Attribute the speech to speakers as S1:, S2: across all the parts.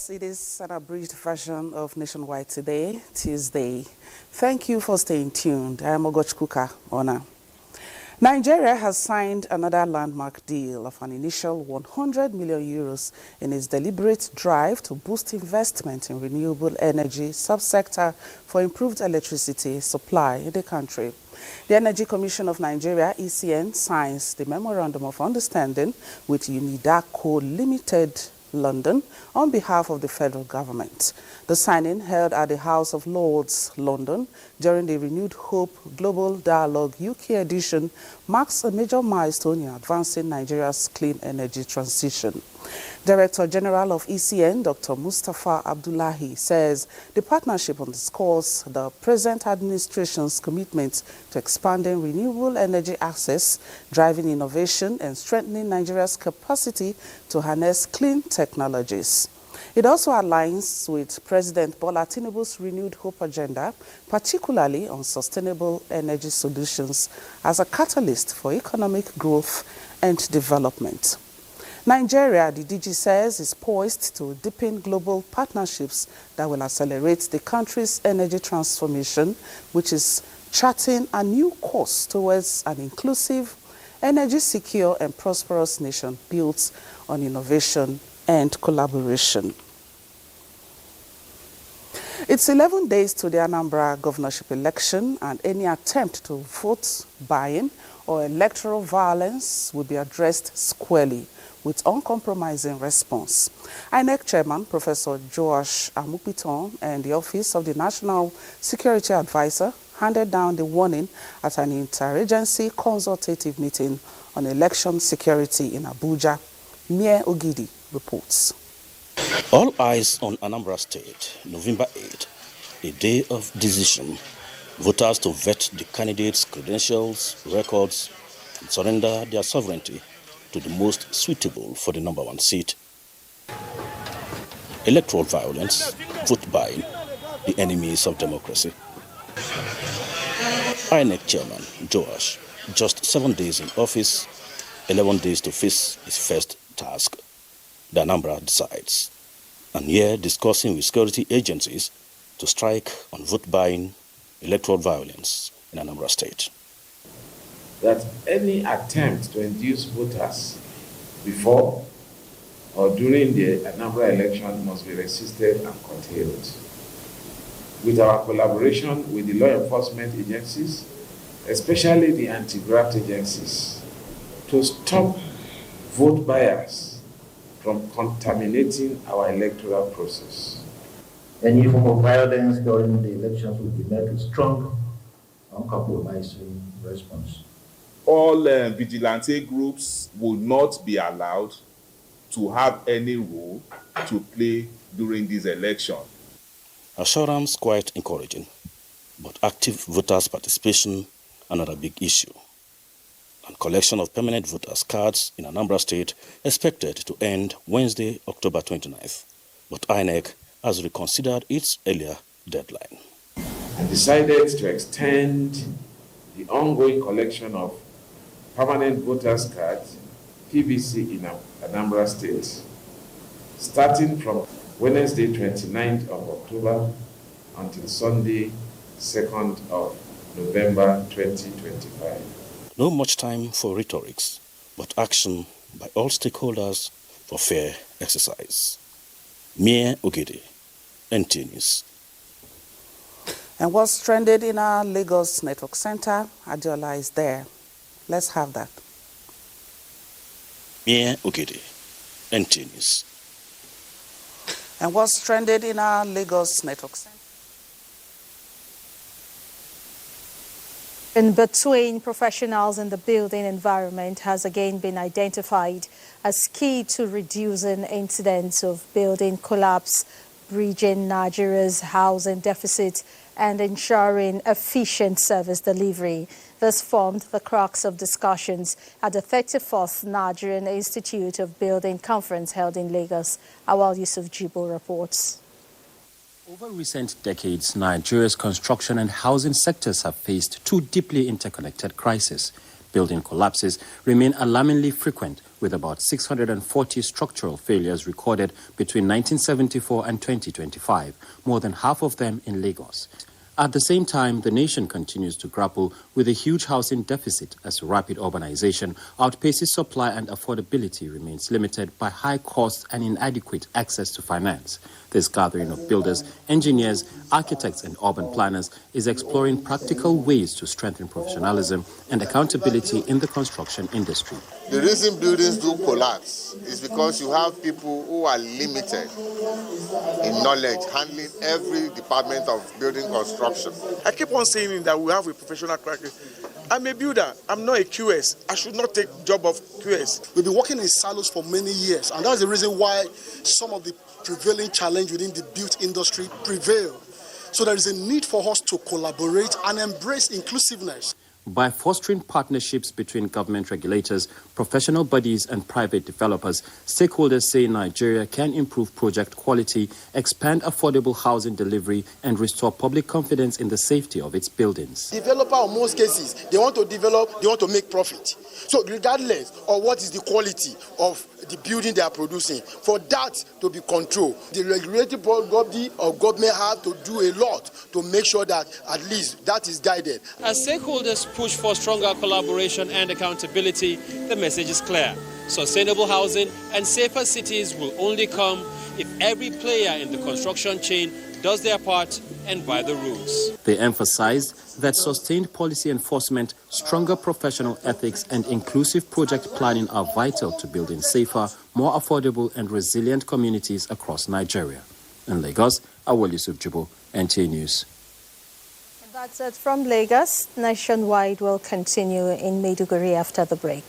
S1: viewers, it is an abridged version of Nationwide Today, Tuesday. Thank you for staying tuned. I am Ogochkuka Ona. Nigeria has signed another landmark deal of an initial 100 million euros in its deliberate drive to boost investment in renewable energy subsector for improved electricity supply in the country. The Energy Commission of Nigeria, ECN, signs the Memorandum of Understanding with Unidaco Limited, London, on behalf of the federal government. The signing, held at the House of Lords, London, during the Renewed Hope Global Dialogue UK edition, marks a major milestone in advancing Nigeria's clean energy transition. Director General of ECN, Dr. Mustafa Abdullahi, says the partnership underscores the present administration's commitment to expanding renewable energy access, driving innovation, and strengthening Nigeria's capacity to harness clean technologies. It also aligns with President Bola Tinubu's Renewed Hope agenda, particularly on sustainable energy solutions as a catalyst for economic growth and development. Nigeria, the DG says, is poised to deepen global partnerships that will accelerate the country's energy transformation, which is charting a new course towards an inclusive, energy-secure and prosperous nation built on innovation and collaboration. It's 11 days to the Anambra governorship election, and any attempt to vote buying or electoral violence will be addressed squarely with uncompromising response. INEC Chairman Professor Joash Amupiton and the Office of the National Security Advisor handed down the warning at an interagency consultative meeting on election security in Abuja. Mie Ogidi reports.
S2: All eyes on Anambra State, November 8, a day of decision. Voters to vet the candidates' credentials, records, and surrender their sovereignty to the most suitable for the number one seat. Electoral violence, vote buying, the enemies of democracy. INEC Chairman Joash, just 7 days in office, 11 days to face his first task. The Anambra decides, and here discussing with security agencies to strike on vote buying, electoral violence in Anambra State.
S3: That any attempt to induce voters before or during the Anambra election must be resisted and curtailed. With our collaboration with the law enforcement agencies, especially the anti-graft agencies, to stop vote buyers from contaminating our electoral process.
S4: Any form of violence during the elections will be met with strong, uncompromising response.
S5: All vigilante groups will not be allowed to have any role to play during this election.
S2: Assurance quite encouraging, but active voters' participation another big issue. And collection of permanent voters' cards in Anambra State expected to end Wednesday, October 29th. But INEC has reconsidered its earlier deadline.
S3: I decided to extend the ongoing collection of permanent voters' cards, PVC, in Anambra State, starting from Wednesday, 29th of October until Sunday, 2nd of November 2025.
S2: No much time for rhetorics, but action by all stakeholders for fair exercise. Mie Ogede, NT News.
S1: And what's trended in our Lagos Network Center, Adiola is there. Let's have that.
S2: Mie Ogede, NT News.
S1: And what's trended in our Lagos Network Center?
S6: In between professionals in the building environment has again been identified as key to reducing incidents of building collapse, bridging Nigeria's housing deficit, and ensuring efficient service delivery. This formed the crux of discussions at the 34th Nigerian Institute of Building Conference held in Lagos. Awal Yusuf Jibo reports.
S7: Over recent decades, Nigeria's construction and housing sectors have faced two deeply interconnected crises. Building collapses remain alarmingly frequent, with about 640 structural failures recorded between 1974 and 2025, more than half of them in Lagos. At the same time, the nation continues to grapple with a huge housing deficit as rapid urbanization outpaces supply and affordability remains limited by high costs and inadequate access to finance. This gathering of builders, engineers, architects, and urban planners is exploring practical ways to strengthen professionalism and accountability in the construction industry.
S8: The reason buildings do collapse is because you have people who are limited in knowledge, handling every department of building construction.
S9: I keep on saying that we have a professional cracker. I'm a builder. I'm not a QS. I should not take job of QS.
S10: We've been working in silos for many years, and that's the reason why some of the prevailing challenge within the built industry prevail. So there is a need for us to collaborate and embrace inclusiveness.
S7: By fostering partnerships between government regulators, professional bodies, and private developers, stakeholders say Nigeria can improve project quality, expand affordable housing delivery, and restore public confidence in the safety of its buildings.
S10: Developer, in most cases, they want to develop, they want to make profit. So regardless of what is the quality of the building they are producing, for that to be controlled, the regulatory body or government have to do a lot to make sure that at least that is guided.
S11: As stakeholders push for stronger collaboration and accountability, the message is clear. Sustainable housing and safer cities will only come if every player in the construction chain does their part and by the rules.
S7: They emphasized that sustained policy enforcement, stronger professional ethics, and inclusive project planning are vital to building safer, more affordable, and resilient communities across Nigeria. In Lagos, Awol Yusuf Jubo, NTA News.
S6: That's it from Lagos. Nationwide will continue in Maiduguri after the break.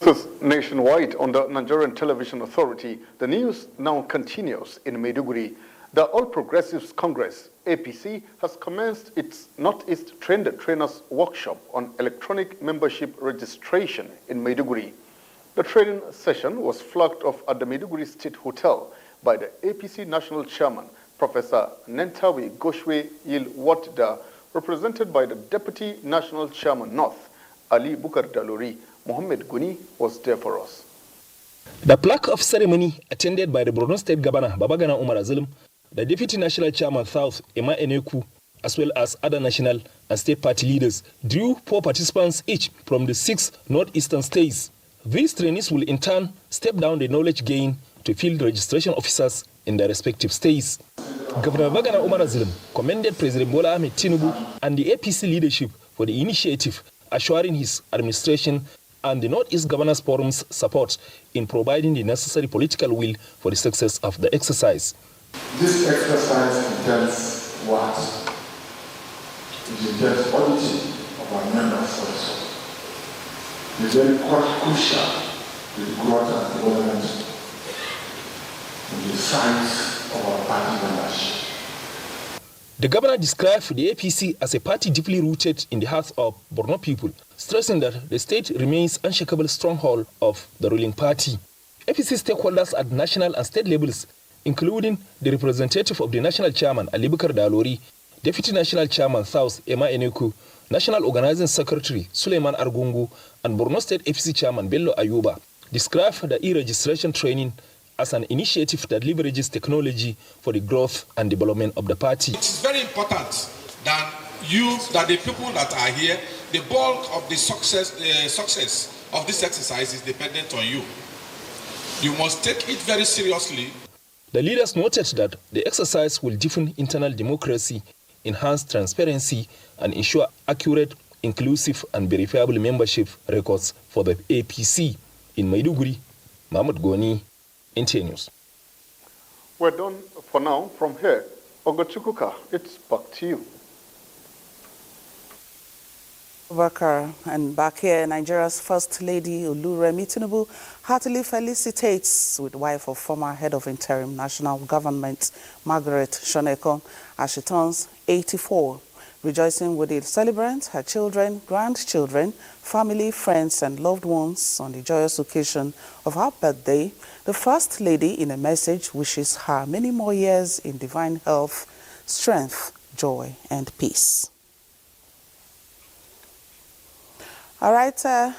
S12: This is Nationwide on the Nigerian Television Authority. The news now continues in Maiduguri. The All Progressives Congress, APC, has commenced its Northeast Trained Trainers Workshop on electronic membership registration in Maiduguri. The training session was flagged off at the Maiduguri State Hotel by the APC National Chairman, Professor Nentawi Goshwe Yilwatda, represented by the Deputy National Chairman North, Ali Bukar Dalori. Mohammed Guni was there for us.
S13: The plaque of ceremony attended by the Borno State Governor Babagana Umar Azulum, the Deputy National Chairman South Emma Eneku, as well as other national and state party leaders, drew 4 participants each from the 6 northeastern states. These trainees will in turn step down the knowledge gain to field registration officers in their respective states. Governor Babagana Umar Azulum commended President Bola Ahmed Tinubu and the APC leadership for the initiative, assuring his administration and the Northeast Governors Forum's support in providing the necessary political will for the success of the exercise.
S14: This exercise entails what? It entails auditing of our members also. It is very crucial to the growth and development and the size of our party membership.
S13: The governor described the APC as a party deeply rooted in the hearts of Borno people, stressing that the state remains an unshakable stronghold of the ruling party. APC stakeholders at national and state levels, including the representative of the national chairman, Ali Bukar Dalori, Deputy National Chairman South, Emma Eneku, National Organizing Secretary, Suleiman Argungu, and Borno State APC Chairman, Bello Ayuba, described the e-registration training as an initiative that leverages technology for the growth and development of the party.
S15: It is very important that the people that are here, the bulk of the success of this exercise is dependent on you. You must take it very seriously.
S13: The leaders noted that the exercise will deepen internal democracy, enhance transparency, and ensure accurate, inclusive, and verifiable membership records for the APC. In Maiduguri, Mahmoud Goni, NTA News.
S12: We're done for now. From here, Ogochukuka, it's back to you.
S1: Bakar, and back here, Nigeria's First Lady Oluremi Tinubu heartily felicitates with wife of former head of interim national government, Margaret Shonekon, as she turns 84. Rejoicing with the celebrants, her children, grandchildren, family, friends, and loved ones on the joyous occasion of her birthday, the First Lady, in a message, wishes her many more years in divine health, strength, joy, and peace. All right,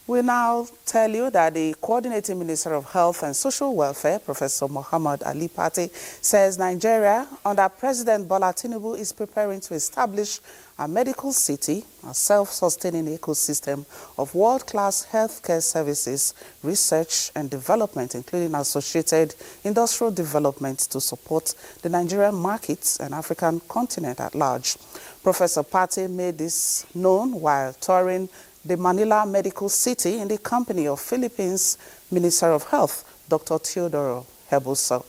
S1: we now tell you that the Coordinating Minister of Health and Social Welfare, Professor Muhammad Ali Pate, says Nigeria, under President Bola Tinubu, is preparing to establish a medical city, a self-sustaining ecosystem of world-class healthcare services, research and development, including associated industrial development to support the Nigerian markets and African continent at large. Professor Pate made this known while touring the Manila Medical City in the company of Philippines Minister of Health, Dr. Teodoro Hebuso,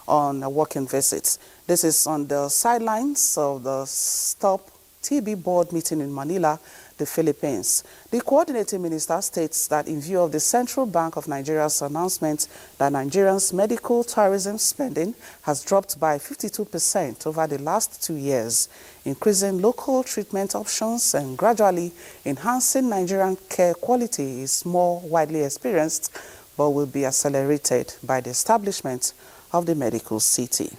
S1: on a working visit. This is on the sidelines of the Stop TB Board meeting in Manila, the Philippines. The coordinating minister states that in view of the Central Bank of Nigeria's announcement that Nigerians' medical tourism spending has dropped by 52% over the last 2 years, increasing local treatment options and gradually enhancing Nigerian care quality is more widely experienced, but will be accelerated by the establishment of the medical city.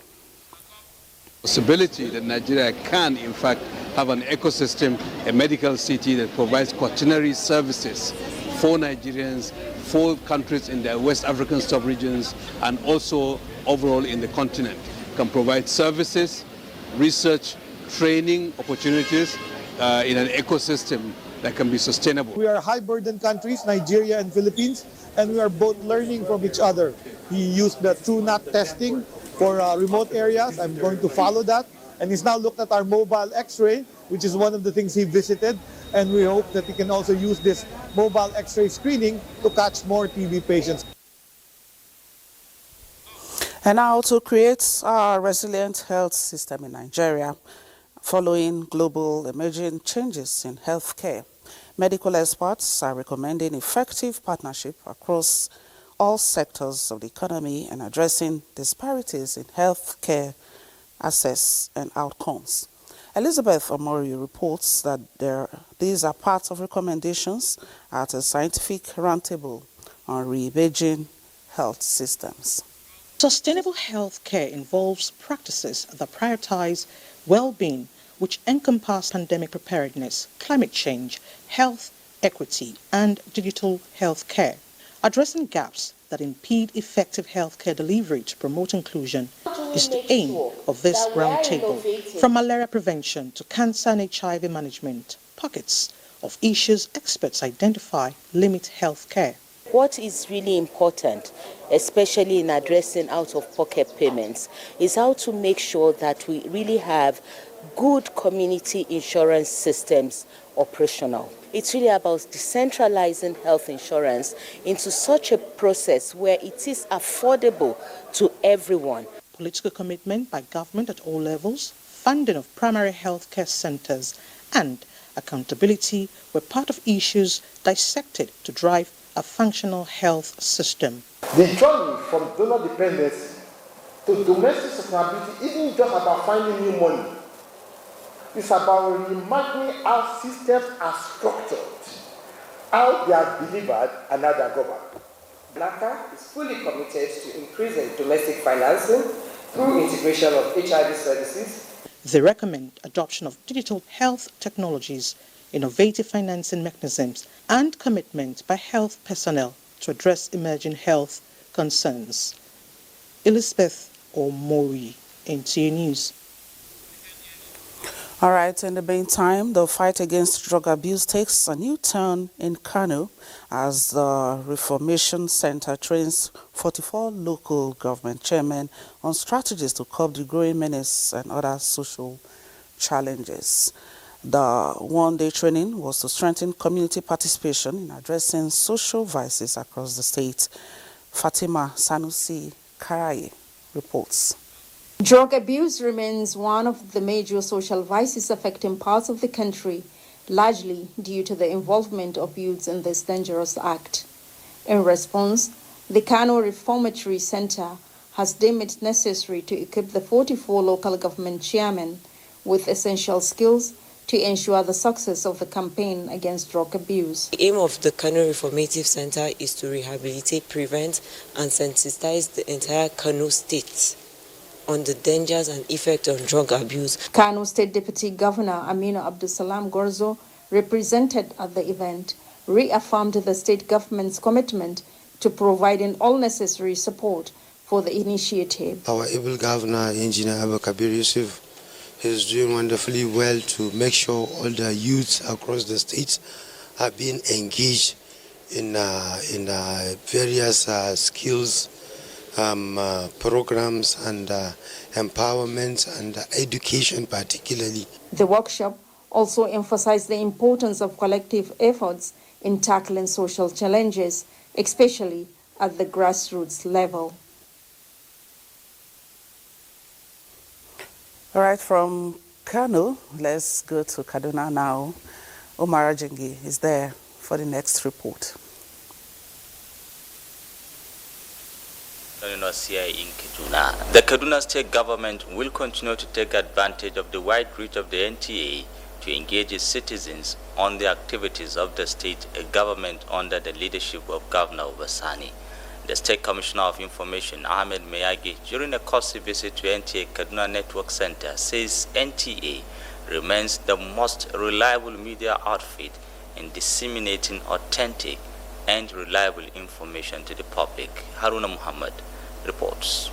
S16: Possibility that Nigeria can, in fact, have an ecosystem, a medical city that provides quaternary services for Nigerians, for countries in the West African sub-regions, and also overall in the continent. Can provide services, research, training opportunities in an ecosystem that can be sustainable.
S17: We are high-burden countries, Nigeria and Philippines, and we are both learning from each other. He used the TrueNAT testing for remote areas. I'm going to follow that. And he's now looked at our mobile X-ray, which is one of the things he visited. And we hope that he can also use this mobile X-ray screening to catch more TB patients.
S1: And now to create a resilient health system in Nigeria, following global emerging changes in healthcare, medical experts are recommending effective partnership across all sectors of the economy and addressing disparities in healthcare access and outcomes. Elizabeth Omori reports that these are part of recommendations at a scientific roundtable on re-imaging health systems.
S18: Sustainable healthcare involves practices that prioritize well-being, which encompass pandemic preparedness, climate change, health equity, and digital healthcare, addressing gaps that impede effective healthcare delivery to promote inclusion is the aim of this roundtable. From malaria prevention to cancer and HIV management, pockets of issues experts identify limit healthcare.
S19: What is really important, especially in addressing out-of-pocket payments, is how to make sure that we really have good community insurance systems operational. It's really about decentralizing health insurance into such a process where it is affordable to everyone.
S18: Political commitment by government at all levels, funding of primary health care centers, and accountability were part of issues dissected to drive a functional health system.
S20: The journey from donor dependency to domestic sustainability isn't just about finding new money. It's about reimagining how systems are structured, how they are delivered, and how they are governed.
S21: NACA is fully committed to increasing domestic financing through integration of HIV services.
S18: They recommend adoption of digital health technologies, innovative financing mechanisms, and commitment by health personnel to address emerging health concerns. Elizabeth Omori, NTA News.
S1: All right, in the meantime, the fight against drug abuse takes a new turn in Kano as the Reformation Center trains 44 local government chairmen on strategies to curb the growing menace and other social challenges. The one-day training was to strengthen community participation in addressing social vices across the state. Fatima Sanusi Karaye reports.
S22: Drug abuse remains one of the major social vices affecting parts of the country, largely due to the involvement of youths in this dangerous act. In response, the Kano Reformatory Center has deemed it necessary to equip the 44 local government chairmen with essential skills to ensure the success of the campaign against drug abuse.
S23: The aim of the Kano Reformative Center is to rehabilitate, prevent, and sensitize the entire Kano state on the dangers and effects of drug abuse.
S22: Kano State Deputy Governor Aminu Abdulsalam Gorzo, represented at the event, reaffirmed the state government's commitment to providing all necessary support for the initiative.
S3: Our able governor, Engineer Abba Kabir Yusuf, is doing wonderfully well to make sure all the youths across the state are being engaged in various skills programs and empowerment and education particularly.
S22: The workshop also emphasized the importance of collective efforts in tackling social challenges, especially at the grassroots level.
S1: All right, from Kano, let's go to Kaduna now. Omar Ajingi is there for the next report.
S4: Joining us here in Kaduna. The Kaduna State government will continue to take advantage of the wide reach of the NTA to engage its citizens on the activities of the state government under the leadership of Governor Obasani. The State Commissioner of Information, Ahmed Meyagi, during a courtesy visit to NTA Kaduna Network Center, says NTA remains the most reliable media outfit in disseminating authentic and reliable information to the public. Haruna Muhammad reports.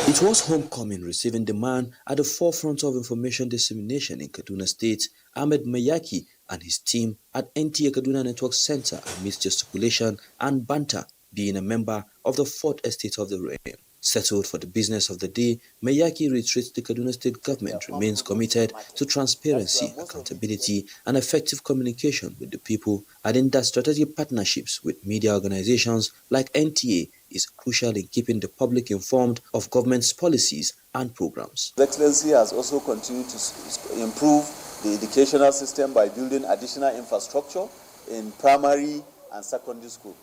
S5: It was homecoming receiving the man at the forefront of information dissemination in Kaduna State, Ahmed Mayaki, and his team at NTA Kaduna Network Center amidst gesticulation and banter, being a member of the 4th Estate of the Realm. Settled for the business of the day, Mayaki reiterates the Kaduna State government remains committed to transparency, accountability, and effective communication with the people, adding that strategic partnerships with media organizations like NTA is crucial in keeping the public informed of government's policies and programs.
S24: His Excellency has also continued to improve the educational system by building additional infrastructure in primary and secondary school.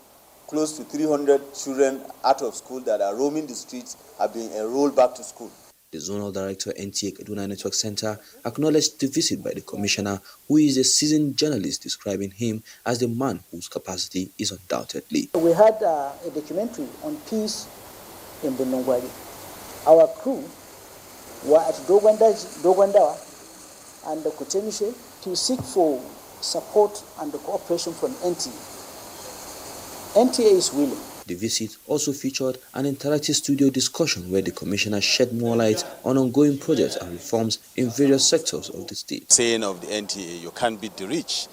S24: Close to 300 children out of school that are roaming the streets have been enrolled back to school.
S5: The Zonal Director NTA Kaduna Network Center acknowledged the visit by the Commissioner, who is a seasoned journalist, describing him as the man whose capacity is undoubtedly.
S25: We had a documentary on peace in Bunongwari. Our crew were at Dogwandawa and Kutemishe to seek for support and cooperation from NTA. NTA is willing.
S5: The visit also featured an interactive studio discussion where the Commissioner shed more light on ongoing projects and reforms in various sectors of the state.
S24: Saying of the NTA, you can't beat the rich.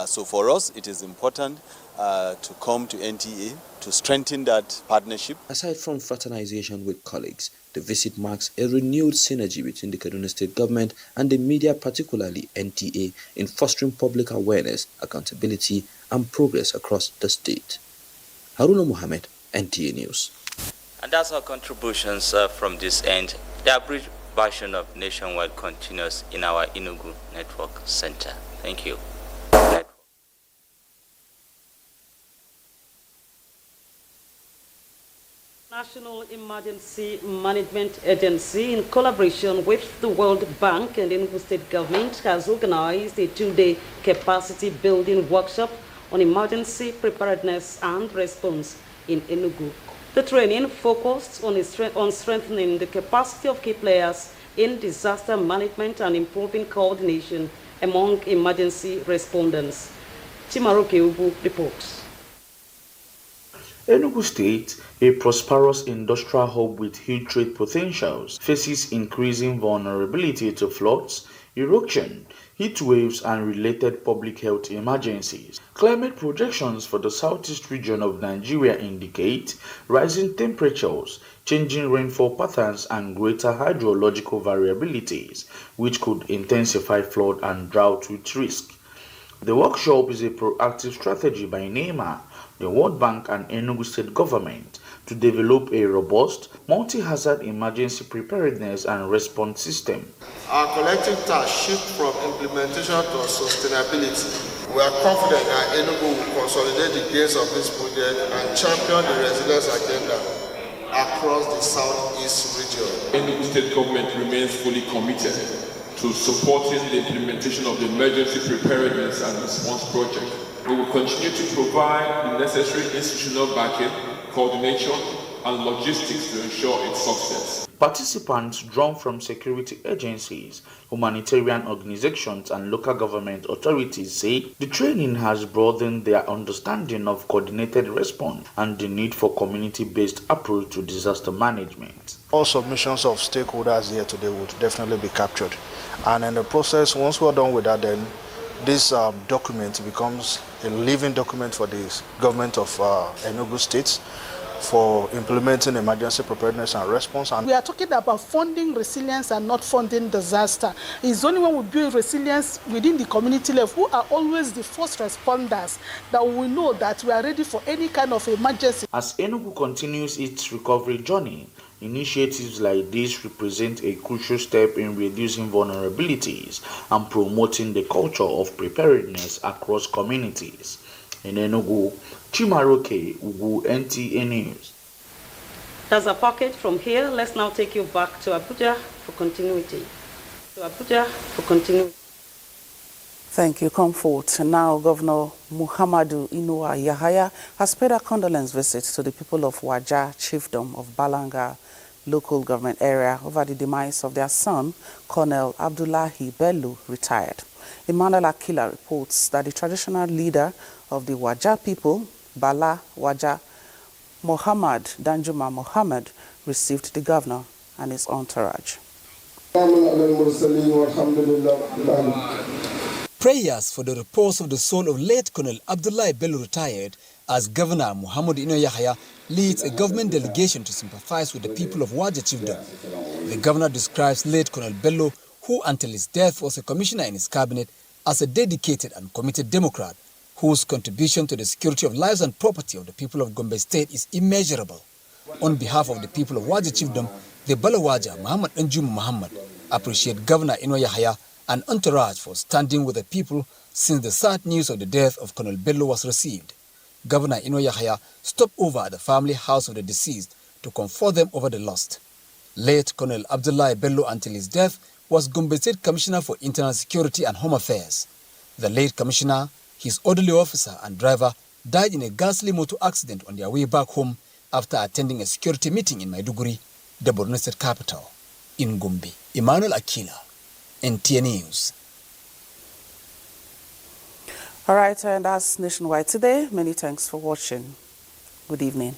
S24: So for us, it is important to come to NTA to strengthen that partnership.
S5: Aside from fraternization with colleagues, the visit marks a renewed synergy between the Kaduna State government and the media, particularly NTA, in fostering public awareness, accountability, and progress across the state. Haruna Mohammed, NTA News.
S4: And that's our contributions from this end. The abridged version of Nationwide continues in our Enugu Network Center. Thank you.
S26: National Emergency Management Agency, in collaboration with the World Bank and Enugu State Government, has organized a 2-day capacity building workshop on emergency preparedness and response in Enugu. The training focused on strengthening the capacity of key players in disaster management and improving coordination among emergency respondents. Chimaroke Ubu reports.
S27: Enugu State, a prosperous industrial hub with huge trade potentials, faces increasing vulnerability to floods, erosion, heat waves, and related public health emergencies. Climate projections for the southeast region of Nigeria indicate rising temperatures, changing rainfall patterns, and greater hydrological variabilities, which could intensify flood and drought with risk. The workshop is a proactive strategy by NEMA, the World Bank, and Enugu State Government to develop a robust, multi-hazard emergency preparedness and response system.
S20: Our collective task shifts from implementation to sustainability. We are confident that Enugu will consolidate the gains of this project and champion the resilience agenda across the southeast region.
S15: Enugu State Government remains fully committed to supporting the implementation of the Emergency Preparedness and Response Project. We will continue to provide the necessary institutional backing, coordination,
S14: and logistics to ensure its success.
S27: Participants drawn from security agencies, humanitarian organizations, and local government authorities say the training has broadened their understanding of coordinated response and the need for community-based approach to disaster management.
S2: All submissions of stakeholders here today would definitely be captured. And in the process, once we're done with that, then this document becomes a living document for the government of Enugu State for implementing emergency preparedness and response. And
S6: we are talking about funding resilience and not funding disaster. It's only when we build resilience within the community level, who are always the first responders, that we know that we are ready for any kind of emergency.
S27: As Enugu continues its recovery journey, initiatives like this represent a crucial step in reducing vulnerabilities and promoting the culture of preparedness across communities. In Enugu, Chimaroke, Ugu, NTA News.
S26: That's a pocket from here. Let's now take you back to Abuja for continuity.
S1: Thank you, Comfort. Now, Governor Muhammadu Inuwa Yahaya has paid a condolence visit to the people of Waja Chiefdom of Balanga local government area over the demise of their son, Colonel Abdullahi Bello, retired. Emmanuel Akila reports that the traditional leader of the Waja people, Bala Waja, Muhammad Danjuma Muhammad, received the governor and his entourage.
S7: Prayers for the repose of the soul of late Colonel Abdullahi Bello retired as Governor Muhammad Ino Yahaya leads a government delegation to sympathize with the people of Waja Chiefdom. The governor describes late Colonel Bello, who until his death was a commissioner in his cabinet, as a dedicated and committed Democrat, whose contribution to the security of lives and property of the people of Gombe State is immeasurable. On behalf of the people of Waja Chiefdom, the Balawaja Muhammad Danjuma Muhammad appreciate Governor Ino Yahaya and entourage for standing with the people since the sad news of the death of Colonel Bello was received. Governor Ino Yahaya stopped over at the family house of the deceased to comfort them over the loss. Late Colonel Abdullahi Bello until his death was Gombe State Commissioner for Internal Security and Home Affairs. The late Commissioner, his orderly officer and driver died in a ghastly motor accident on their way back home after attending a security meeting in Maiduguri, the Borno State capital. In Gombe, Emmanuel Akila, NTA News.
S1: All right, and that's Nationwide today. Many thanks for watching. Good evening.